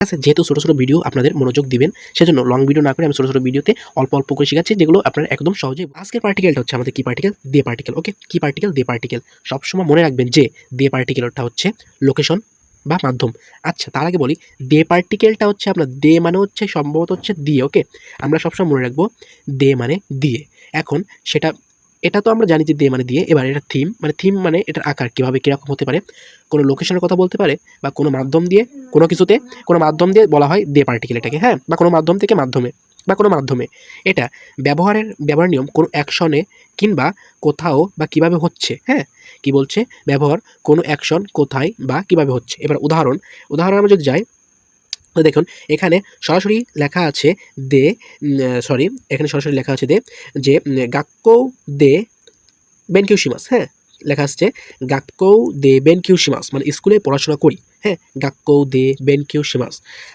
আছে যেহেতু ছোটো ছোটো ভিডিও আপনাদের মনোযোগ দিবেন, সেজন্য লং ভিডিও না করে আমি ছোটো ছোটো ভিডিওতে অল্প অল্প করে শেখাচ্ছি, যেগুলো আপনারা একদম সহজেই। আজকের পার্টিকেলটা হচ্ছে আমাদের কি পার্টিকেল? দে পার্টিকেল। ওকে, কি পার্টিকেল? দে পার্টিকেল। সবসময় মনে রাখবেন যে দে পার্টিকেলটা হচ্ছে লোকেশন বা মাধ্যম। আচ্ছা, তার আগে বলি, দে পার্টিকেলটা হচ্ছে আপনার দে মানে হচ্ছে সম্ভবত হচ্ছে দিয়ে। ওকে, আমরা সবসময় মনে রাখবো দে মানে দিয়ে। এখন সেটা এটা তো আমরা জানি যে দে মানে দিয়ে। এবার এটা থিম মানে এটার আকার কীভাবে কীরকম হতে পারে, কোনো লোকেশনের কথা বলতে পারে বা কোনো মাধ্যম দিয়ে, কোনো কিছুতে কোনো মাধ্যম দিয়ে বলা হয় দে পার্টিকেল এটাকে, হ্যাঁ, বা কোনো মাধ্যম থেকে মাধ্যমে বা কোনো মাধ্যমে। এটা ব্যবহার নিয়ম কোনো অ্যাকশনে কিংবা কোথাও বা কিভাবে হচ্ছে, হ্যাঁ, কি বলছে? ব্যবহার কোনো অ্যাকশন কোথায় বা কিভাবে হচ্ছে। এবার উদাহরণ আমরা যদি যাই, তো দেখুন এখানে সরাসরি লেখা আছে দে, এখানে সরাসরি লেখা আছে দে যে গাক্কো দে বেনকিউশিমাস, হ্যাঁ, লেখা আসছে গাক্কৌ দে বেনকিউশিমাস, মানে স্কুলে পড়াশোনা করি, হ্যাঁ, গাক্কৌ দে বেনকিউশিমাস।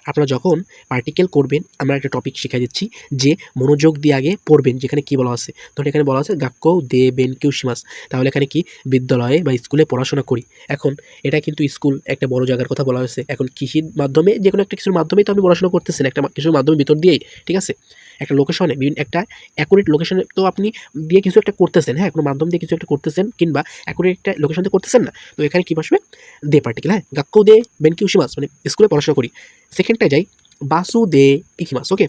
আপনারা যখন পার্টিকেল করবেন, আমরা একটা টপিক শিখিয়ে দিচ্ছি যে মনোযোগ দিয়ে আগে পড়বেন, যেখানে কি বলা আছে। ধরুন এখানে বলা আছে গাক্কৌ দে বেনকিউশিমাস, তাহলে এখানে কি বিদ্যালয়ে বা স্কুলে পড়াশোনা করি। এখন এটা কিন্তু স্কুল একটা বড় জায়গার কথা বলা হয়েছে। এখন কৃষির মাধ্যমে যে কোনো একটা কিছুর মাধ্যমেই তো আপনি পড়াশোনা করতেছেন, একটা কিছুর মাধ্যমে ভিতর দিয়েই, ঠিক আছে। একটা লোকেশনে বিভিন্ন একটা অ্যাকুরেট লোকেশনে তো আপনি দিয়ে কিছু একটা করতেছেন, হ্যাঁ, কোনো মাধ্যম দিয়ে কিছু একটা করতেছেন কিংবা অ্যাকুরেট একটা লোকেশন দিয়ে করতেছেন না। তো এখানে কি বসবে? দে পার্টিকেল, হ্যাঁ, গাক্কো দে বেনকিউশিমাস, মানে স্কুলে পড়াশোনা করি। সেকেন্ডটায় যাই, বাসু দে ইকিমাস। ওকে,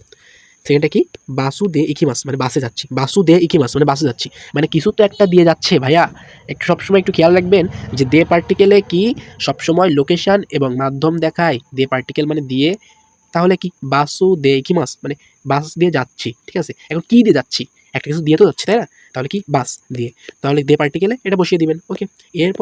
সেকেন্ডটা কি? বাসু দে ইকিমাস, মানে বাসে যাচ্ছি। বাসু দে ইকিমাস মানে বাসে যাচ্ছি, মানে কিছু তো একটা দিয়ে যাচ্ছে ভাইয়া। একটু সবসময় একটু খেয়াল রাখবেন যে দে পার্টিকেলে কি সবসময় লোকেশন এবং মাধ্যম দেখায়। দে পার্টিকেল মানে দিয়ে, তাহলে কি বাসু দে ইকিমাস মানে বাস দিয়ে যাচ্ছি, ঠিক আছে। এখন কি দিয়ে যাচ্ছি? একটা কিছু দিয়ে তো যাচ্ছি, তাই না? তাহলে কি বাস দিয়ে, তাহলে দে পার্টিকেলে এটা বসিয়ে দিবেন। ওকে, এরপর